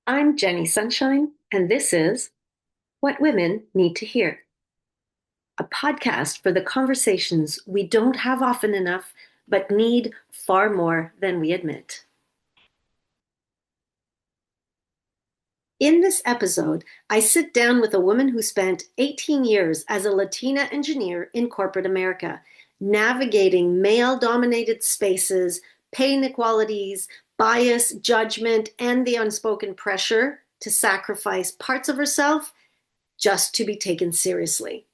I'm Jenny Sunshine, and this is What Women Need to Hear, a podcast for the conversations we don't have often enough, but need far more than we admit. In this episode, I sit down with a woman who spent 18 years as a Latina engineer in corporate America, navigating male dominated spaces, pay inequalities, bias, judgment, and the unspoken pressure to sacrifice parts of herself just to be taken seriously.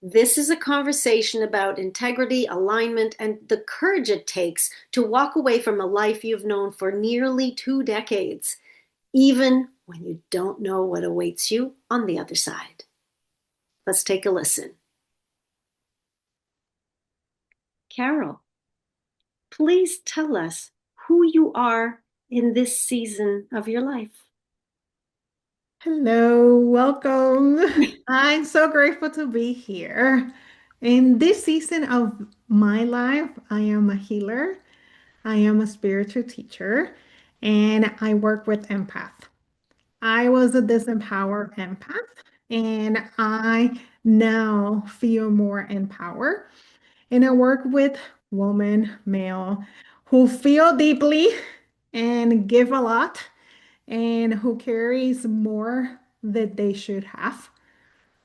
This is a conversation about integrity, alignment, and the courage it takes to walk away from a life you've known for nearly 2 decades, even when you don't know what awaits you on the other side. Let's take a listen. Carol, please tell us who you are in this season of your life. Hello, welcome. I'm so grateful to be here. In this season of my life, I am a healer, I am a spiritual teacher, and I work with empath. I was a disempowered empath, and I now feel more empowered. And I work with women, male, who feel deeply and give a lot and who carries more that they should have.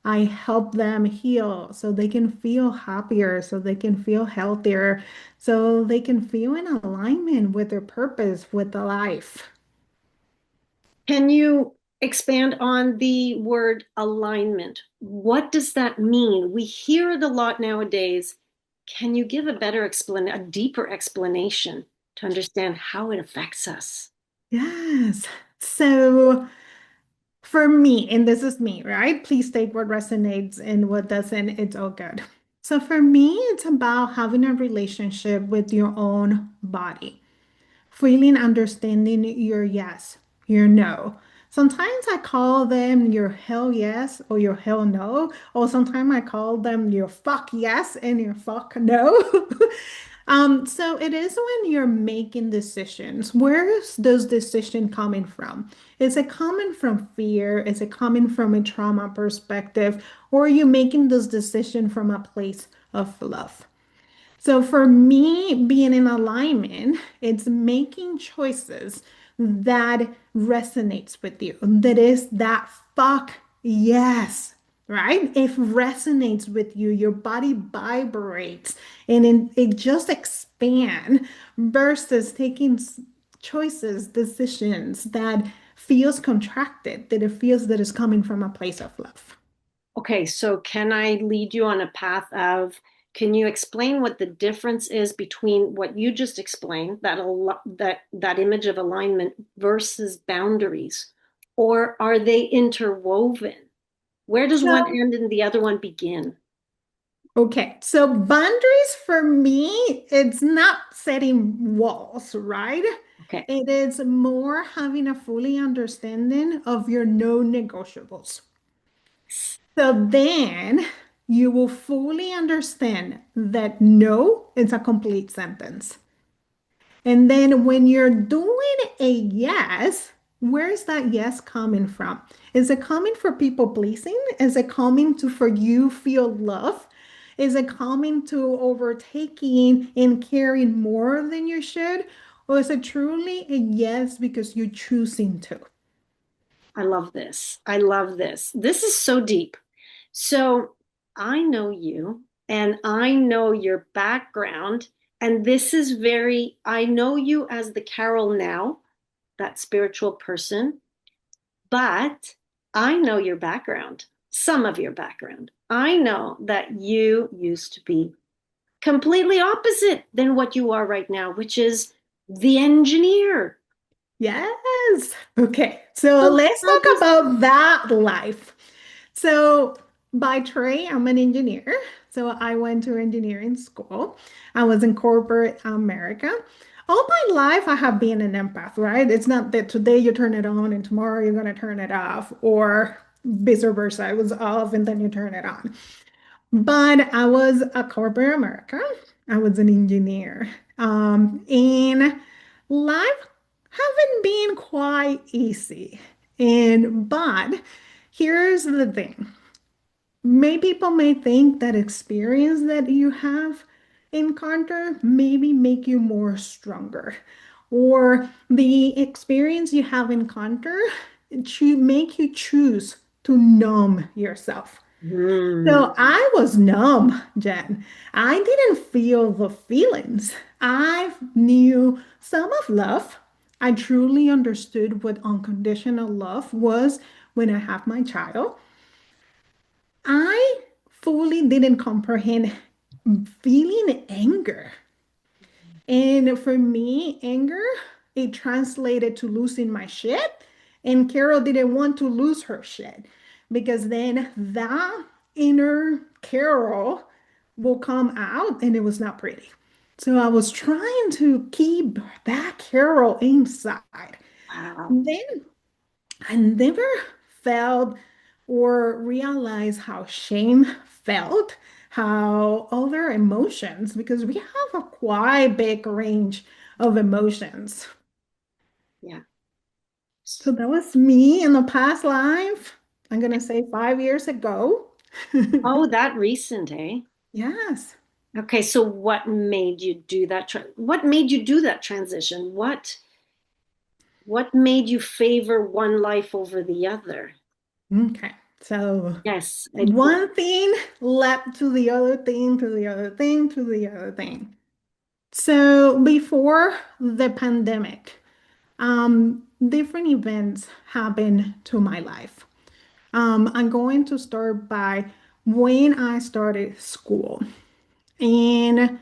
I help them heal so they can feel happier, so they can feel healthier, so they can feel in alignment with their purpose, with the life. Can you expand on the word alignment? What does that mean? We hear it a lot nowadays. Can you give a deeper explanation to understand how it affects us? Yes. So for me, and this is me, right? Please take what resonates and what doesn't, it's all good. So for me, it's about having a relationship with your own body. Feeling, understanding your yes, your no. Sometimes I call them your hell yes or your hell no, or sometimes I call them your fuck yes and your fuck no. So it is when you're making decisions. Where is those decision coming from? Is it coming from fear? Is it coming from a trauma perspective? Or are you making this decision from a place of love? So for me, being in alignment, it's making choices that resonates with you. That is that fuck yes, right? It resonates with you, your body vibrates and it just expand versus taking choices, decisions that feels contracted, that it feels that is coming from a place of love. Okay, so can I lead you on a path of, can you explain what the difference is between what you just explained, that image of alignment versus boundaries? Or are they interwoven? Where does one So end and the other one begin? okay, so boundaries for me, it's not setting walls, right? Okay. It is more having a fully understanding of your non-negotiables. So then you will fully understand that no is a complete sentence. And then when you're doing a yes, where is that yes coming from? Is it coming for people pleasing? Is it coming to for you feel love? Is it coming to overtaking and caring more than you should? Or is it truly a yes because you're choosing to? I love this. I love this. This is so deep. So I know you and I know your background. And this is I know you as the Carol now, that spiritual person, but I know your background, some of your background. I know that you used to be completely opposite than what you are right now, which is the engineer. Yes. Okay. So So let's how talk does about that life. So by trade, I'm an engineer. So I went to engineering school. I was in corporate America. All my life, I have been an empath, right? It's not that today you turn it on and tomorrow you're going to turn it off, or vice versa. It was off and then you turn it on. But I was a corporate America. I was an engineer. And life haven't been quite easy. But here's the thing. People may think that experience that you have encounter maybe make you more stronger, or the experience you have encounter to make you choose to numb yourself. Hmm. So I was numb, Jen. I didn't feel the feelings. I knew some of love. I truly understood what unconditional love was when I had my child. I fully didn't comprehend feeling anger. And for me, anger, it translated to losing my shit. And Carol didn't want to lose her shit because then that inner Carol will come out and it was not pretty. So I was trying to keep that Carol inside. Wow. Then I never felt or realized how shame felt, how other emotions, because we have a quite big range of emotions. Yeah. So that was me in the past life. I'm going to say 5 years ago. Oh, that recent, eh? Yes. Okay, so what made you do that? What made you do that transition? What made you favor one life over the other? Okay. So Yes, one thing led to the other thing, to the other thing, to the other thing. So before the pandemic, different events happened to my life. I'm going to start by when I started school, and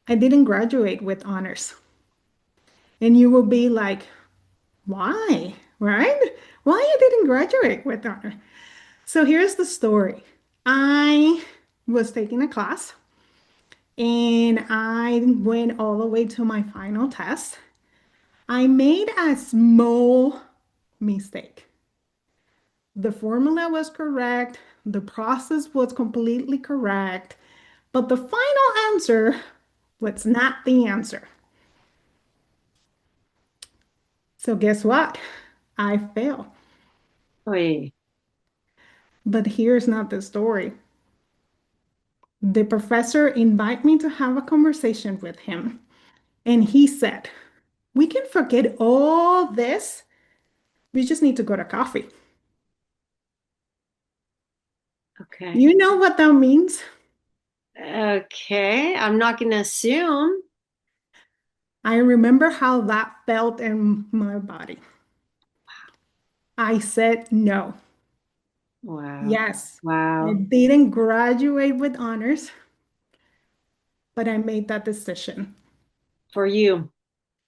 I didn't graduate with honors. And you will be like, why? Right? Why you didn't graduate with honor? So here's the story. I was taking a class and I went all the way to my final test. I made a small mistake. The formula was correct, the process was completely correct, but the final answer was not the answer. So, guess what? I failed. oy, But here's not the story. The professor invited me to have a conversation with him, and he said, we can forget all this. We just need to go to coffee. okay. You know what that means? Okay, I'm not going to assume. I remember how that felt in my body. I said no. Wow. Yes, I Wow. didn't graduate with honors, but I made that decision For you.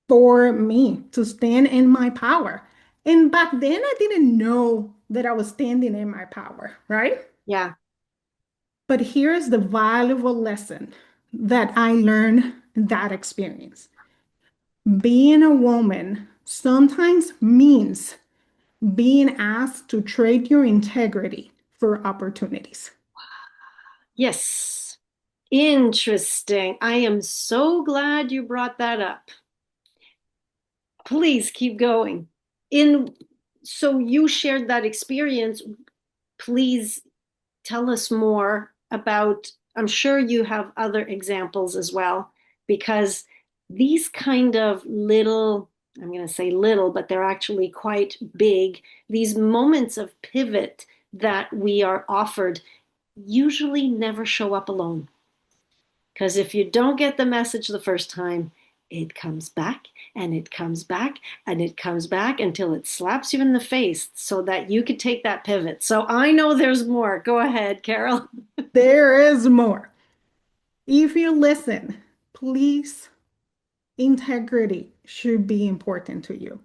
for me to stand in my power. And back then, I didn't know that I was standing in my power, right? Yeah. But here's the valuable lesson that I learned in that experience. Being a woman sometimes means being asked to trade your integrity for opportunities. Yes. Interesting. I am so glad you brought that up. Please keep going. In so you shared that experience. Please tell us more about, I'm sure you have other examples as well, because these kind of little, I'm going to say little, but they're actually quite big, these moments of pivot that we are offered usually never show up alone. Because if you don't get the message the first time, it comes back and it comes back and it comes back until it slaps you in the face so that you could take that pivot. So I know there's more. Go ahead, Carol. There is more. If you listen, please, integrity should be important to you.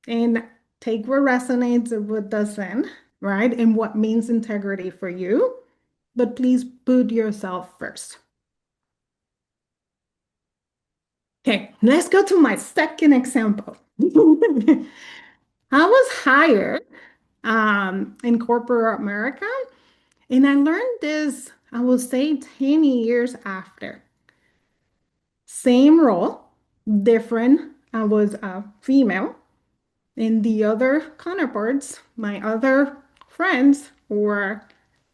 And take what resonates and what doesn't, right? And what means integrity for you. But please put yourself first. Okay, let's go to my second example. I was hired in corporate America, and I learned this, I would say, 10 years after. Same role, different. I was a female, And the other counterparts, my other friends or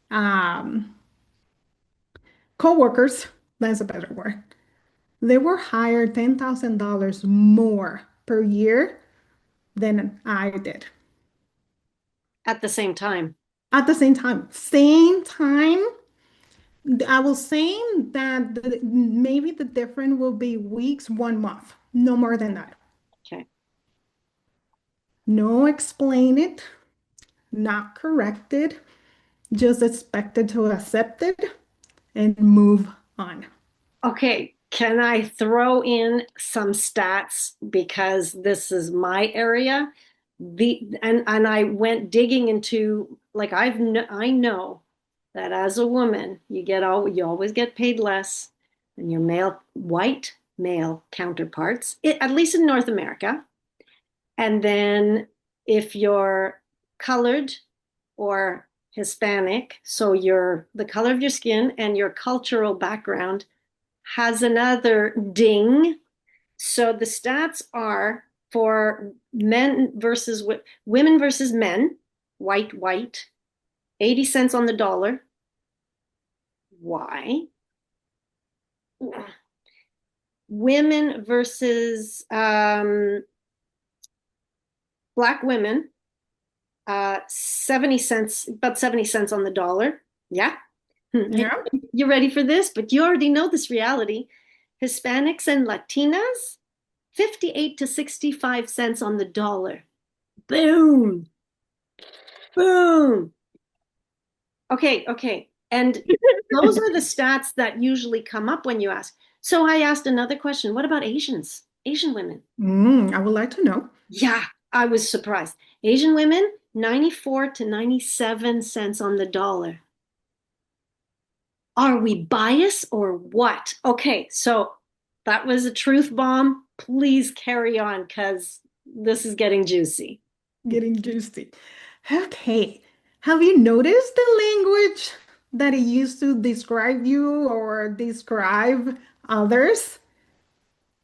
um, coworkers, that's a better word, they were hired $10,000 more per year than I did. At the same time. At the same time, I was saying that maybe the difference will be weeks, 1 month, no more than that. Okay. No explain it, not corrected, just expected to accept it and move on. Okay, can I throw in some stats because this is my area? And I went digging into like I know that as a woman, you always get paid less than your white male counterparts, at least in North America. And then if you're colored or Hispanic, so the color of your skin and your cultural background has another ding. So the stats are for women versus men, white, 80 cents on the dollar. Why? Women versus black women, 70 cents, about 70 cents on the dollar. Yeah. You, Yeah. you're ready for this, but you already know this reality. Hispanics and Latinas, 58 to 65 cents on the dollar. Boom, boom. Okay. And those are the stats that usually come up when you ask. So I asked another question. What about Asians? Asian women? I would like to know. Yeah, I was surprised. Asian women, 94 to 97 cents on the dollar. Are we biased or what? Okay, so that was a truth bomb. Please carry on because this is getting juicy. Getting juicy. Okay. Have you noticed the language that it used to describe you or describe others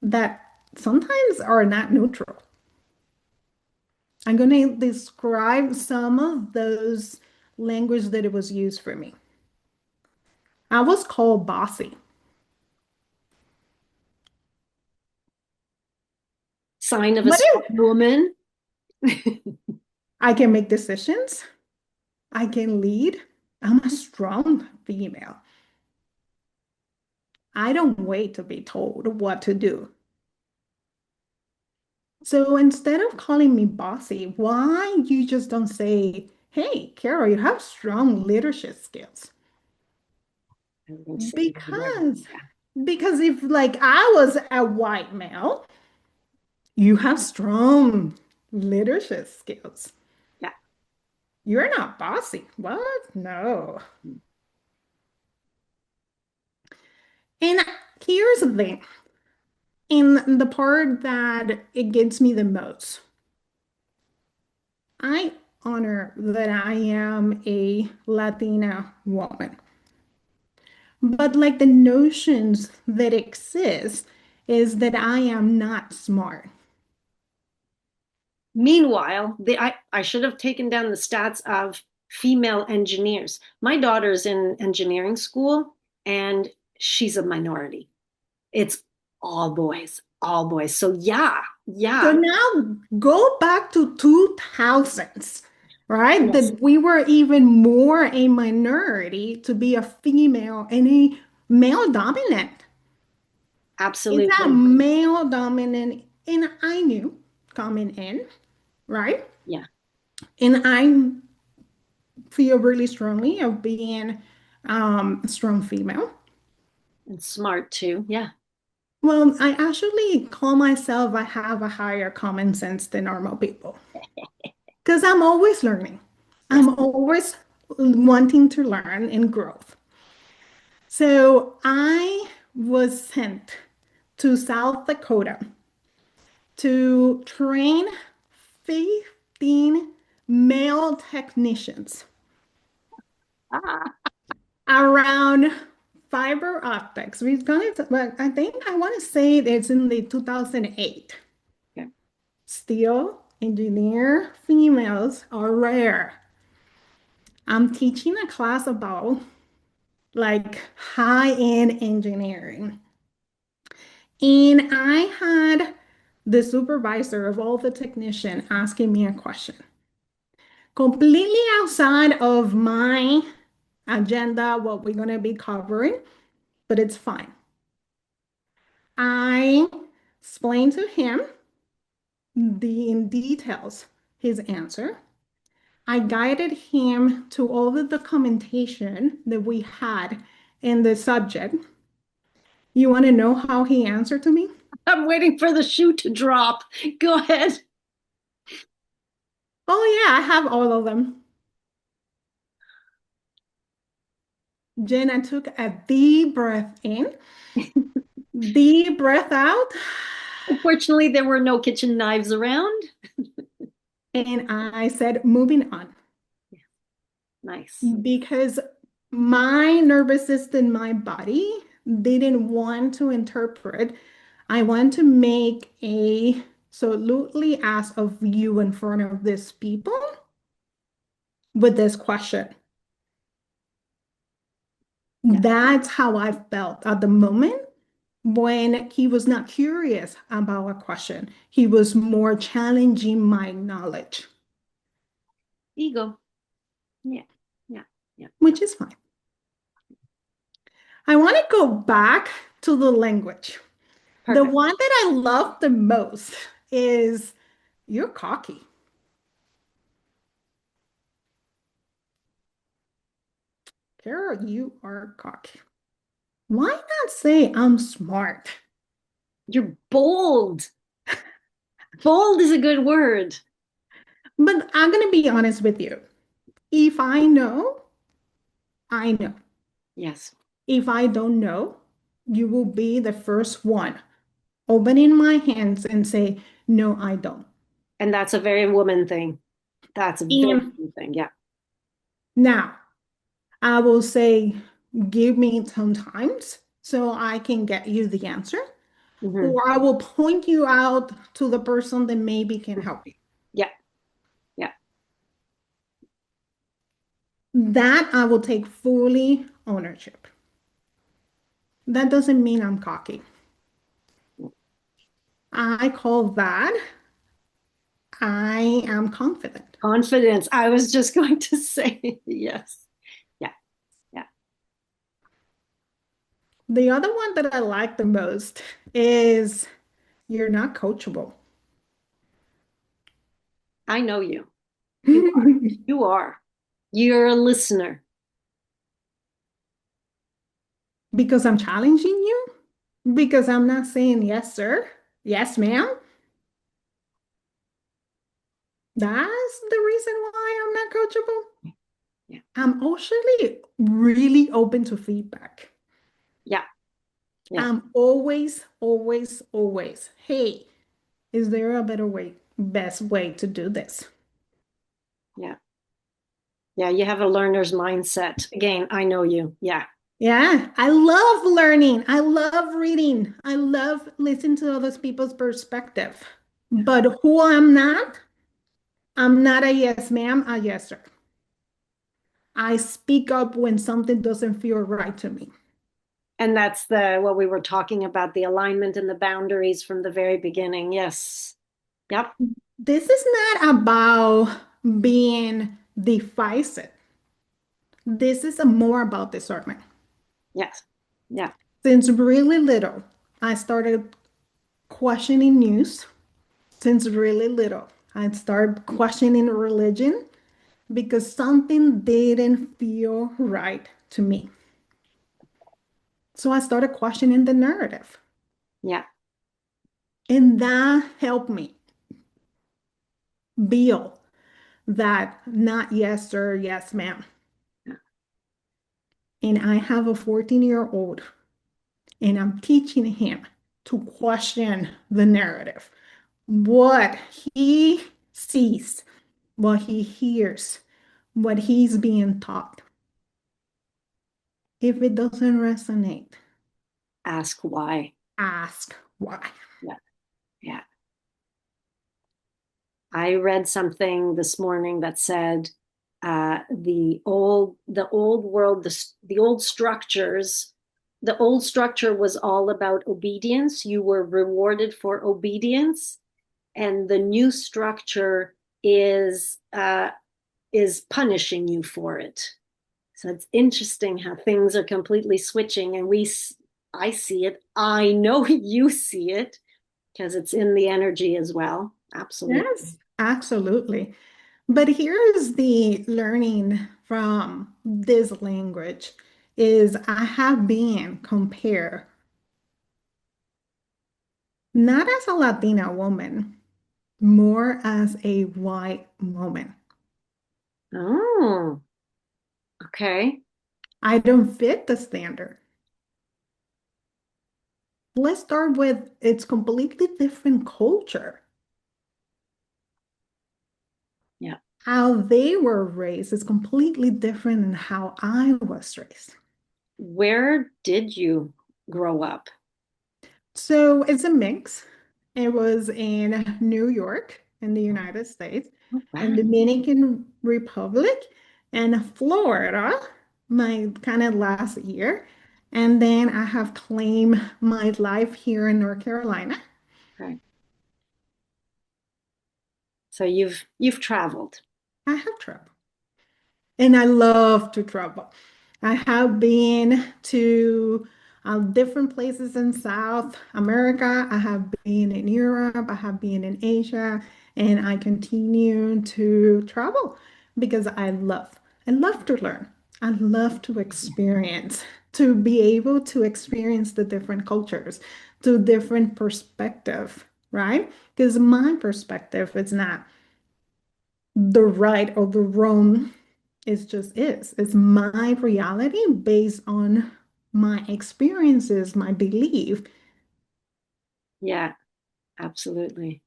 that sometimes are not neutral? I'm going to describe some of those language that it was used for me. I was called bossy. Sign of a What strong if woman. I can make decisions? I can lead. I'm a strong female. I don't wait to be told what to do. So instead of calling me bossy, why you just don't say, hey, Carol, you have strong leadership skills? I was going to say, right. Because because if like I was a white male, you have strong leadership skills. Yeah. You're not bossy. What? No. And here's the thing. In the part that it gets me the most, I honor that I am a Latina woman. But like the notions that exist is that I am not smart. Meanwhile, I should have taken down the stats of female engineers. My daughter's in engineering school and she's a minority. It's all boys, all boys. So So yeah, now go back to 2000s, right? yes, That we were even more a minority to be a female and a male dominant. It's a absolutely. male dominant, and I knew coming in, right? Yeah, And I feel really strongly of being a strong female. and smart too. Yeah, Well, I actually call myself I have a higher common sense than normal people because I'm always learning. yes. I'm always wanting to learn and growth. So I was sent to South Dakota to train 15 male technicians Ah, around fiber optics. We've done it, but I think I want to say it's in the 2008. okay. Steel, engineer females are rare. I'm teaching a class about like high-end engineering. And I had the supervisor of all the technician asking me a question completely outside of my agenda, what we're going to be covering, but it's fine. I explained to him in details his answer. I guided him to all the documentation that we had in the subject. You want to know how he answered to me? I'm waiting for the shoe to drop. Go ahead. Oh, yeah, I have all of them. Jen, I took a deep breath in, deep breath out, Unfortunately, there were no kitchen knives around. and I said, moving on. Nice. Because my nervous system, my body didn't want to interpret. I want to make a absolutely ass of you in front of these people with this question. Yeah. That's how I felt at the moment when he was not curious about a question. He was more challenging my knowledge, Ego. Yeah. Yeah. Yeah. which is fine. I want to go back to the language. The Perfect. one that I love the most is you're cocky. Carol, you are cocky. Why not say I'm smart? You're bold. Bold is a good word. But I'm going to be honest with you. If I know, I know. Yes. If I don't know, you will be the first one opening my hands and say, no, I don't. And that's a very woman thing. That's a very And woman thing. Yeah. now I will say, give me some times so I can get you the answer, Hmm. or I will point you out to the person that maybe can help you. Yeah. Yeah. That I will take fully ownership. That doesn't mean I'm cocky. I call that I am confident. Confidence. I was just going to say yes. Yeah. Yeah. The other one that I like the most is you're not coachable. I know you. You are. You are. You're a listener. Because I'm challenging you? Because I'm not saying yes, sir. Yes, ma'am. That's the reason why I'm not coachable. Yeah. I'm actually really open to feedback. Yeah. Yeah. I'm always, always, always, hey, is there a better way, best way to do this? Yeah. Yeah. You have a learner's mindset. Again, I know you. Yeah. Yeah, I love learning. I love reading. I love listening to other people's perspective. But who I'm not a yes, ma'am, a yes, sir. I speak up when something doesn't feel right to me. And that's the what we were talking about, the alignment and the boundaries from the very beginning. Yes. Yep. This is not about being divisive. This is more about discernment. Yes. Yeah. Since really little, I started questioning news. Since really little, I started questioning religion because something didn't feel right to me. So I started questioning the narrative. Yeah. And that helped me build that not yes, sir, yes, ma'am. Yeah. And I have a 14-year-old, and I'm teaching him to question the narrative. What he sees, what he hears, what he's being taught. If it doesn't resonate, Ask why. ask why. Yeah. Yeah. I read something this morning that said the old world, the old structures, the old structure was all about obedience. You were rewarded for obedience, and the new structure is punishing you for it. So it's interesting how things are completely switching, and I see it. I know you see it because it's in the energy as well. Absolutely. Yes, absolutely. But here's the learning from this language is I have been compared not as a Latina woman, more as a white woman. Oh, okay. I don't fit the standard. Let's start with it's completely different culture. Yeah. How they were raised is completely different than how I was raised. Where did you grow up? So it's a mix. It was in New York in the United States, Oh, and wow. Dominican Republic, and Florida, my kind of last year. And then I have claimed my life here in North Carolina. Okay. So you've traveled. I have traveled. And I love to travel. I have been to different places in South America. I have been in Europe. I have been in Asia, and I continue to travel because I love to learn. I love to experience, to be able to experience the different cultures, to different perspective, right? Because my perspective is not the right or the wrong. It just is. It's my reality based on my experiences, my belief. Yeah, absolutely.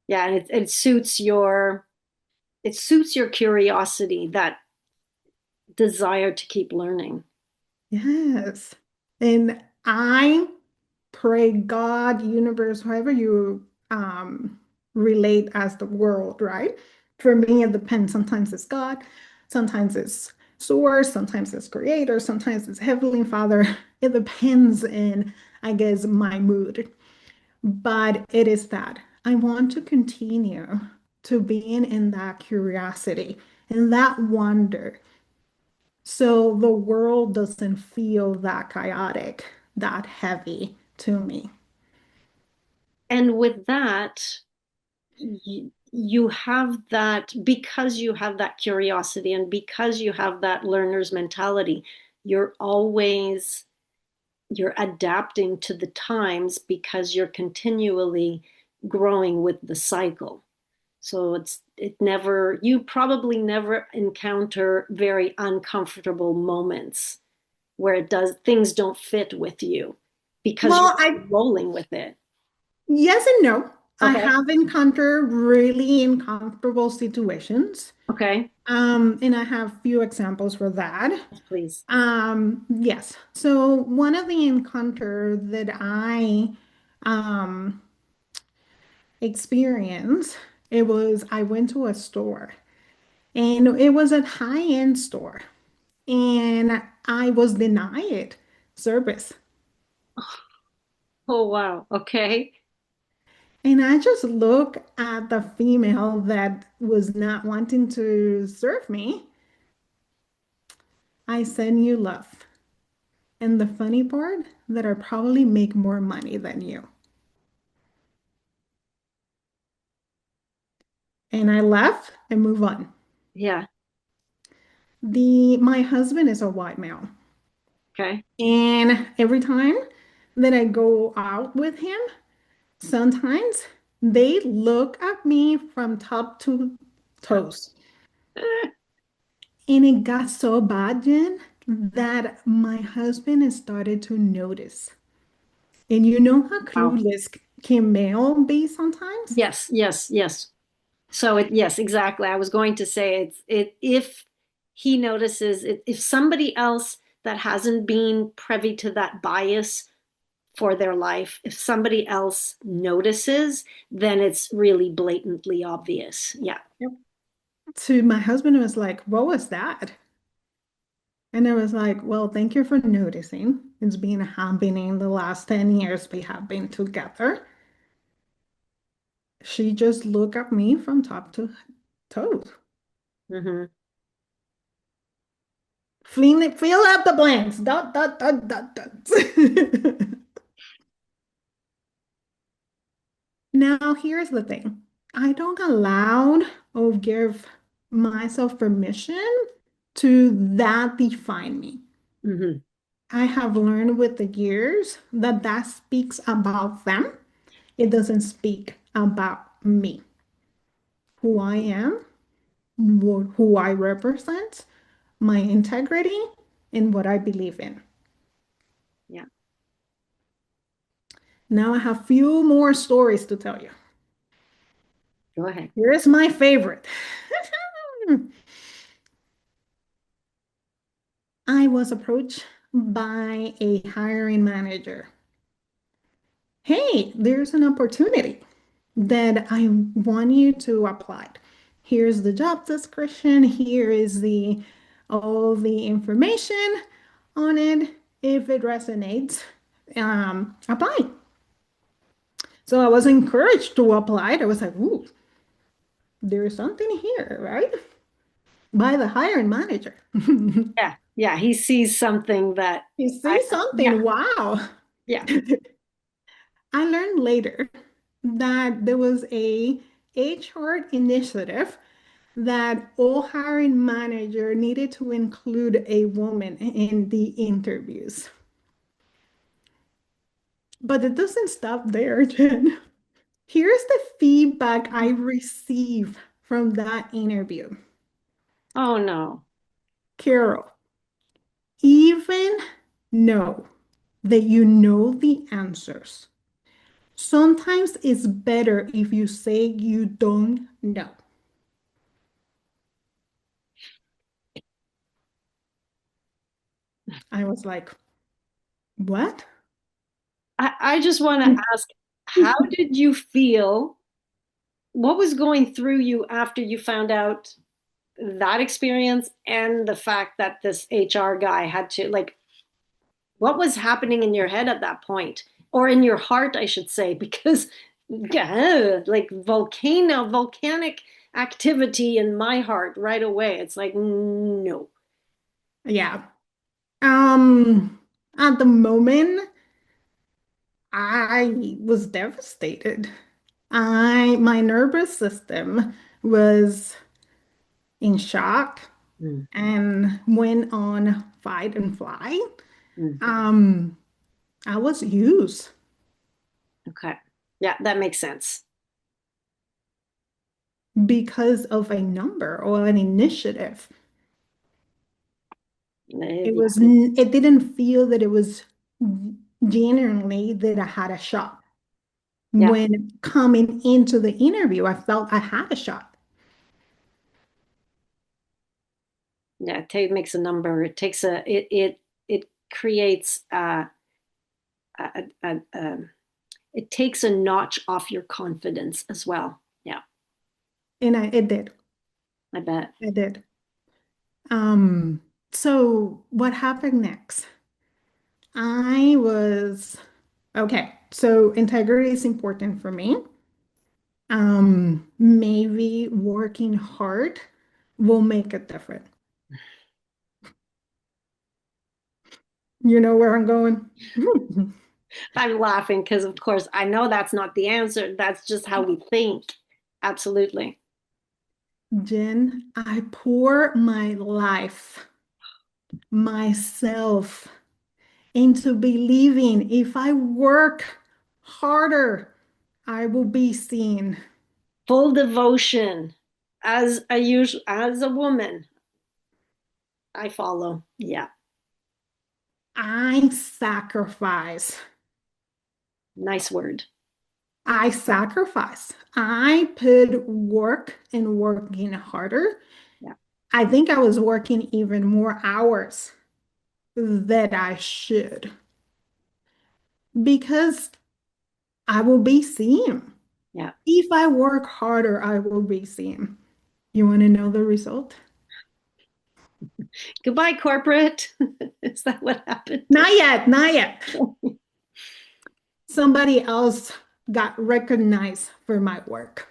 Yeah, and it suits your curiosity, that desire to keep learning. Yes. And I pray God, universe, however you relate as the world, right? For me, it depends. Sometimes it's God, sometimes it's source, sometimes it's creator, sometimes it's Heavenly Father. It depends in, I guess, my mood. But it is that I want to continue to being in that curiosity and that wonder. So the world doesn't feel that chaotic, that heavy to me. And with that, you have that because you have that curiosity and because you have that learner's mentality, you're always you're adapting to the times because you're continually growing with the cycle. So you probably never encounter very uncomfortable moments where things don't fit with you because you're Well, I rolling with it. yes and no. I Okay. have encountered really uncomfortable situations. Okay. And I have few examples for that. Yes, please. Yes. So one of the encounter that I um experienced, I went to a store and it was a high-end store and I was denied service. Oh, wow. Okay. And I just looked at the female that was not wanting to serve me. I send you love. And the funny part, that I probably make more money than you. And I laugh and move on. Yeah. My husband is a white male. Okay. And every time that I go out with him, sometimes they look at me from top to toes. And it got so bad, Jen, that my husband started to notice. And you know how Wow. clueless can male be sometimes? Yes, yes, yes. So yes, exactly. I was going to say if he notices it, if somebody else that hasn't been privy to that bias for their life. If somebody else notices, then it's really blatantly obvious. Yeah. Yep. To my husband, it was like, what was that? And I was like, well, thank you for noticing. It's been happening the last 10 years we have been together. She just looked at me from top to toes. Hmm. Fill up the blanks. Dot, dot, dot, dot, dot. Now, here's the thing. I don't allow or give myself permission to that define me. Hmm. I have learned with the years that that speaks about them. It doesn't speak about me, who I am, who I represent, my integrity, and what I believe in. Yeah. Now I have few more stories to tell you. Go ahead. Here's my favorite. I was approached by a hiring manager. Hey, there's an opportunity that I want you to apply. Here's the job description. Here is the all the information on it. If it resonates, apply. So I was encouraged to apply. I was like, ooh, there's something here, right? By the hiring manager. Yeah. Yeah. He sees something that You I, see yeah. something, wow. Yeah. I learned later that there was a HR initiative that all hiring manager needed to include a woman in the interviews. But it doesn't stop there, Jen. Here's the feedback I received from that interview. Oh, no. Carol, even know that you know the answers. Sometimes it's better if you say you don't know. I was like, what? I just want to ask, how did you feel? What was going through you after you found out that experience and the fact that this HR guy had to, like, what was happening in your head at that point? Or in your heart, I should say, because yeah, like volcanic activity in my heart right away. It's like, no. Yeah. Um, at the moment, I was devastated. My nervous system was in shock Mm, and went on fight and flight. mm. Um, I was used Okay. Yeah, that makes sense. because of a number or an initiative. Yeah, It didn't feel that it was genuinely that I had a shot. yeah, When coming into the interview, I felt I had a shot. yeah. Makes a number. It takes it creates a it takes a notch off your confidence as well. Yeah, And it did. I bet. It did. Um, so what happened next? I was okay. So integrity is important for me. Maybe working hard will make it different. You know where I'm going? I'm laughing because, of course, I know that's not the answer. That's just how we think. Absolutely. Jen, I pour my life, myself into believing if I work harder, I will be seen. Full devotion as a woman. I follow. Yeah. I sacrifice. Nice word. I sacrifice. I put work and working harder. Yeah. I think I was working even more hours that I should because I will be seen. Yeah. If I work harder, I will be seen. You want to know the result? Goodbye, corporate. Is that what happened? Not yet, not yet. Somebody else got recognized for my work.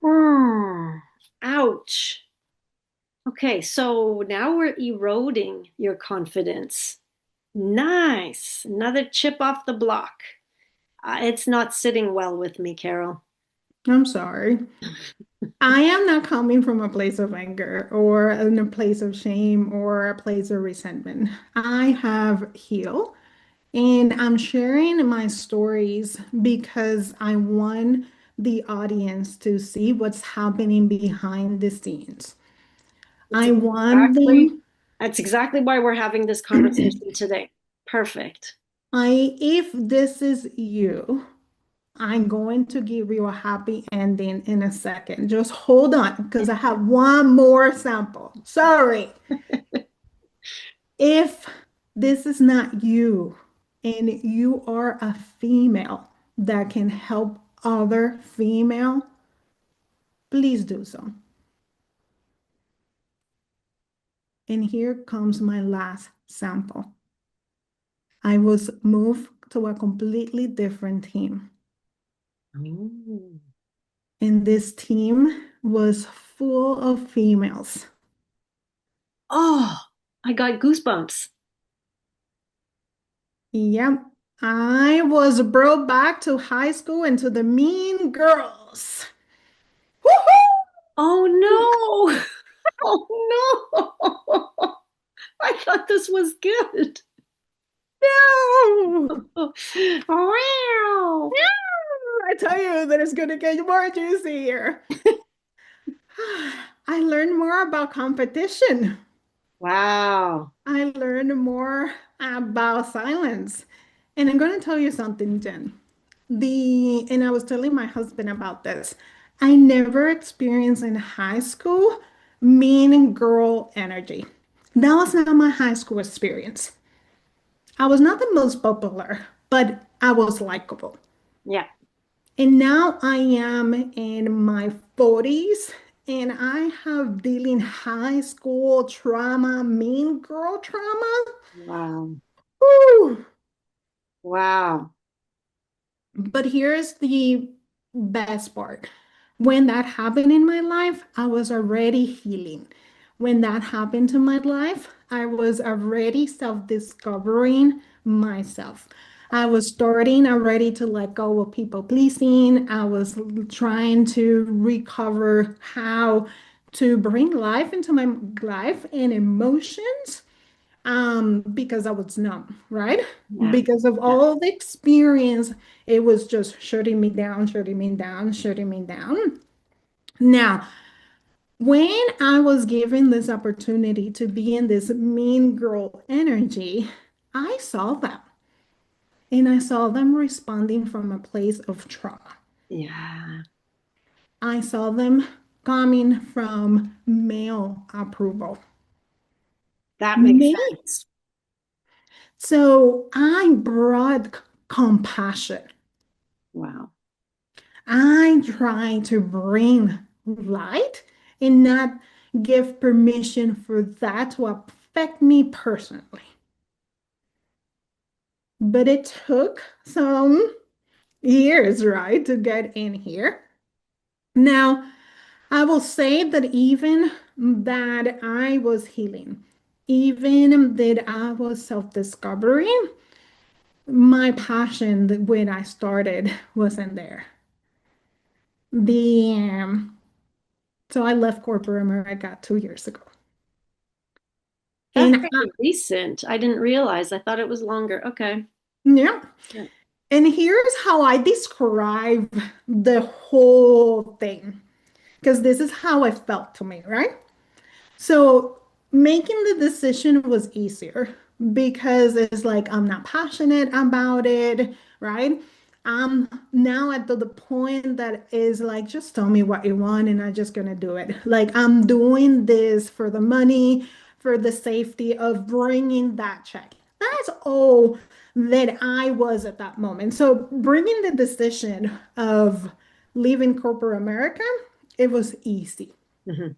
Hmm. Ouch. Okay, so now we're eroding your confidence. Nice. Another chip off the block. It's not sitting well with me, Carol. I'm sorry. I am not coming from a place of anger or in a place of shame or a place of resentment. I have healed and I'm sharing my stories because I want the audience to see what's happening behind the scenes. It's I want exactly them, that's exactly why we're having this conversation today. Perfect. if this is you, I'm going to give you a happy ending in a second. Just hold on because I have one more sample. Sorry. If this is not you and you are a female that can help other female, please do so. And here comes my last sample. I was moved to a completely different team. Oh, And this team was full of females. oh, I got goosebumps. Yep. I was brought back to high school and to the mean girls. Woohoo! Oh no. Oh no. I thought this was good. No! Wow. I tell you that it's going to get more juicy here. I learned more about competition. Wow. I learned more about silence. And I'm going to tell you something, Jen. And I was telling my husband about this. I never experienced in high school mean girl energy. That was not my high school experience. I was not the most popular, but I was likable. Yeah. And now I am in my 40s and I have dealing high school trauma, mean girl trauma. Wow. Whew. Wow. But here's the best part. When that happened in my life, I was already healing. When that happened to my life, I was already self-discovering myself. I was starting already to let go of people pleasing. I was trying to recover how to bring life into my life and emotions because I was numb, right? Yeah. Because of Yeah. all the experience, it was just shutting me down, shutting me down, shutting me down. Now, when I was given this opportunity to be in this mean girl energy, I saw them and I saw them responding from a place of trauma. Yeah. I saw them coming from male approval. That makes Me. sense. So I brought compassion. Wow. I try to bring light and not give permission for that to affect me personally. But it took some years, right, to get in here. Now, I will say that even that I was healing, even that I was self-discovering, my passion when I started wasn't there. The So I left corporate America 2 years ago. That's And pretty recent. I didn't realize. I thought it was longer. Okay. yeah, Yeah. and here's how I describe the whole thing, because this is how it felt to me, right? So making the decision was easier because it's like I'm not passionate about it, right? I'm now at the point that is like, just tell me what you want and I'm just gonna do it. Like I'm doing this for the money, for the safety of bringing that check. That's all that I was at that moment. So bringing the decision of leaving corporate America, it was easy. Hmm.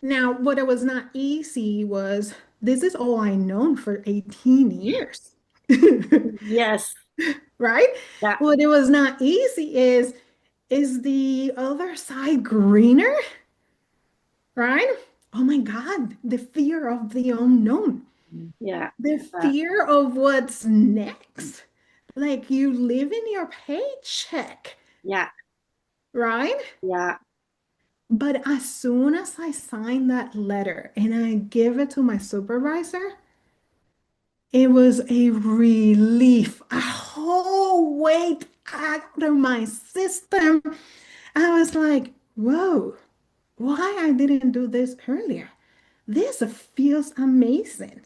Now, what it was not easy was this is all I known for 18 years. Yes. Right? Yeah. What it was not easy is the other side greener? Right? Oh my God, the fear of the unknown, Yeah. the Uh, fear of what's next. Like you live in your paycheck, yeah. right? Yeah. But as soon as I sign that letter and I give it to my supervisor, it was a relief, a whole weight out of my system. I was like, whoa, why I didn't do this earlier? This feels amazing.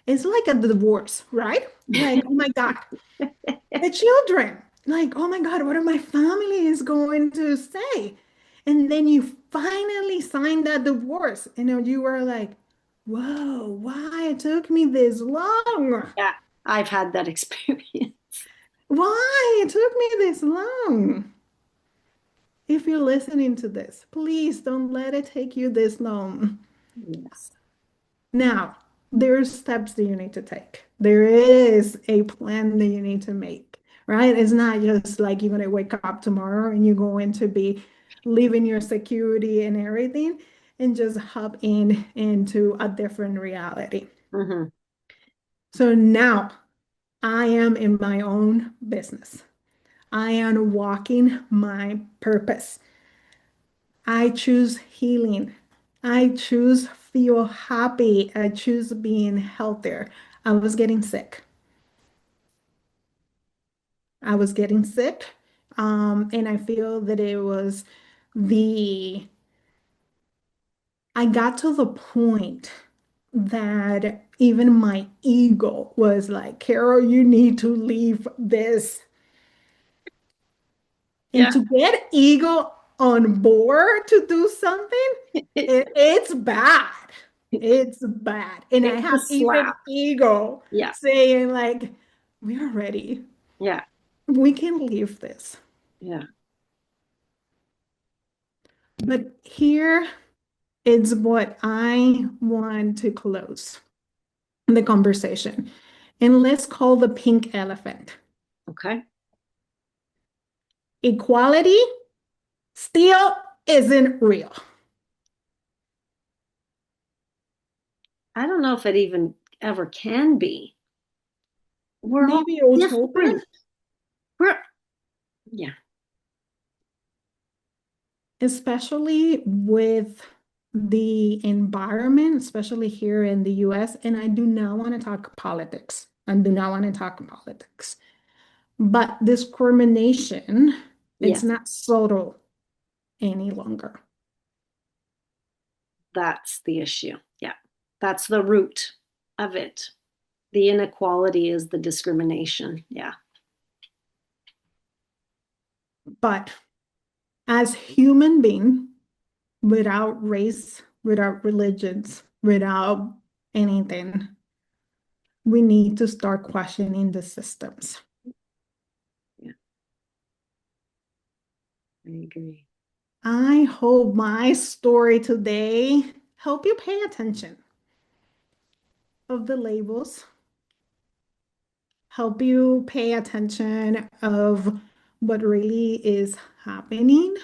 It's like a divorce, right? Like, oh my God, the children, like, oh my God, what are my family is going to say? And then you finally sign that divorce, and then you were like, whoa, why it took me this long? Yeah. I've had that experience. Why it took me this long? If you're listening to this, please don't let it take you this long. Yes. Now, there's steps that you need to take. There is a plan that you need to make, right? It's not just like you're going to wake up tomorrow and you're going to be leaving your security and everything and just hop in into a different reality. Hmm. So now I am in my own business. I am walking my purpose. I choose healing. I choose feel happy. I choose being healthier. I was getting sick. I was getting sick. And I feel that it was the, I got to the point that even my ego was like, Carol, you need to leave this. And Yeah. to get ego on board to do something, It, it's bad. It's bad. And I it's a have even slap. ego Yeah. saying, like, we are ready. Yeah. We can leave this. Yeah. But here is what I want to close the conversation. And let's call the pink elephant. Okay. Equality still isn't real. I don't know if it even ever can be. We're all Maybe utopia. different. We're, yeah. Especially with the environment, especially here in the US. And I do not want to talk politics. I do not want to talk politics. But discrimination, it's Yes. not subtle any longer. That's the issue. Yeah. That's the root of it. The inequality is the discrimination. Yeah. But as human being, without race, without religions, without anything, we need to start questioning the systems. Yeah. I agree. I hope my story today help you pay attention of the labels, help you pay attention of what really is happening.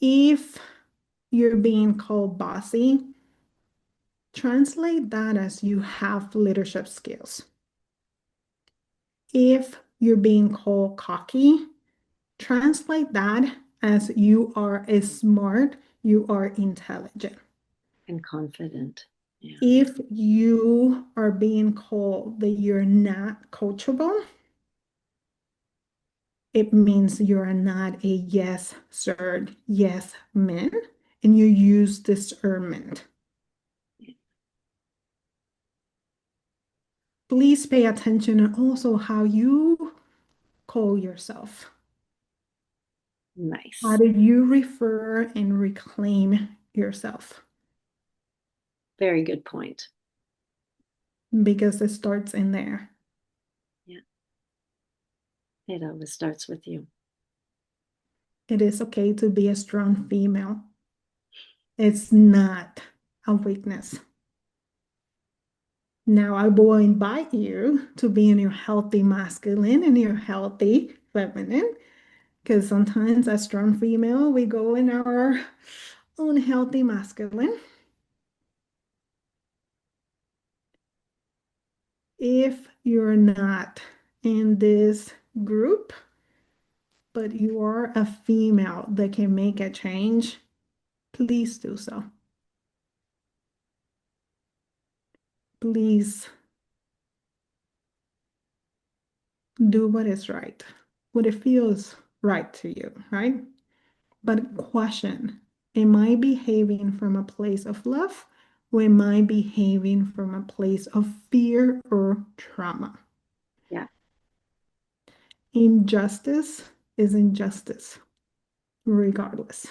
If you're being called bossy, translate that as you have leadership skills. If you're being called cocky, translate that as you are smart, you are intelligent. And confident. Yeah. If you are being called that you're not coachable, it means you're not a yes, sir, yes, man, and you use discernment. Please pay attention and also how you call yourself. How Nice. do you refer and reclaim yourself? Very good point. Because it starts in there. It always starts with you. It is okay to be a strong female. It's not a weakness. Now, I will invite you to be in your healthy masculine and your healthy feminine, because sometimes as strong female, we go in our unhealthy masculine. If you're not in this group, but you are a female that can make a change, please do so. Please do what is right, what it feels right to you, right? But question, am I behaving from a place of love or am I behaving from a place of fear or trauma? Yeah. Injustice is injustice, regardless.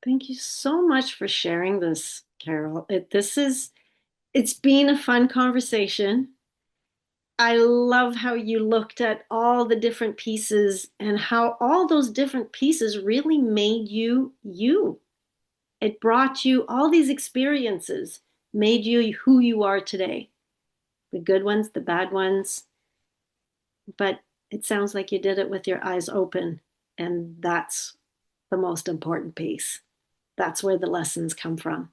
Thank you so much for sharing this, Carol. It's been a fun conversation. I love how you looked at all the different pieces and how all those different pieces really made you you. It brought you all these experiences, made you who you are today. The good ones, the bad ones, but it sounds like you did it with your eyes open, and that's the most important piece. That's where the lessons come from.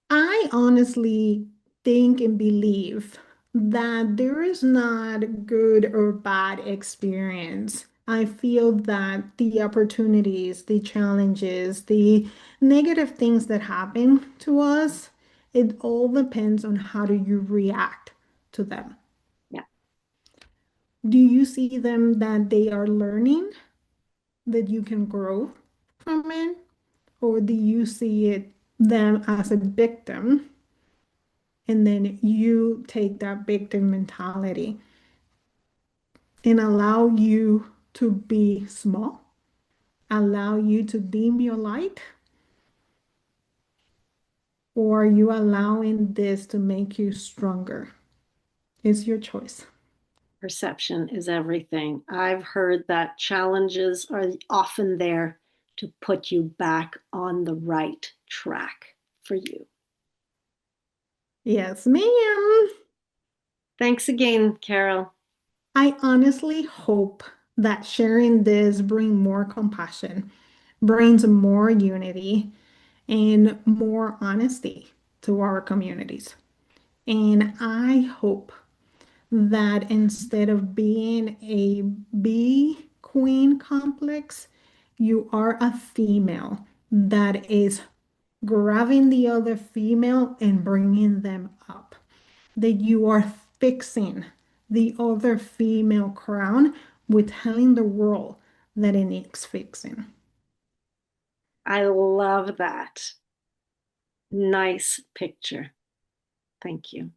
I honestly think and believe that there is not good or bad experience. I feel that the opportunities, the challenges, the negative things that happen to us, it all depends on how do you react to them. Yeah, Do you see them that they are learning, that you can grow from it, or do you see it them as a victim? And then you take that victim mentality and allow you to be small, allow you to dim your light, or are you allowing this to make you stronger? It's your choice. perception is everything. I've heard that challenges are often there to put you back on the right track for you. Yes, ma'am. Thanks again, Carol. I honestly hope that sharing this brings more compassion, brings more unity, and more honesty to our communities. And I hope that instead of being a B queen complex, you are a female that is grabbing the other female and bringing them up. That you are fixing the other female crown with telling the world that it needs fixing. I love that. Nice picture. Thank you.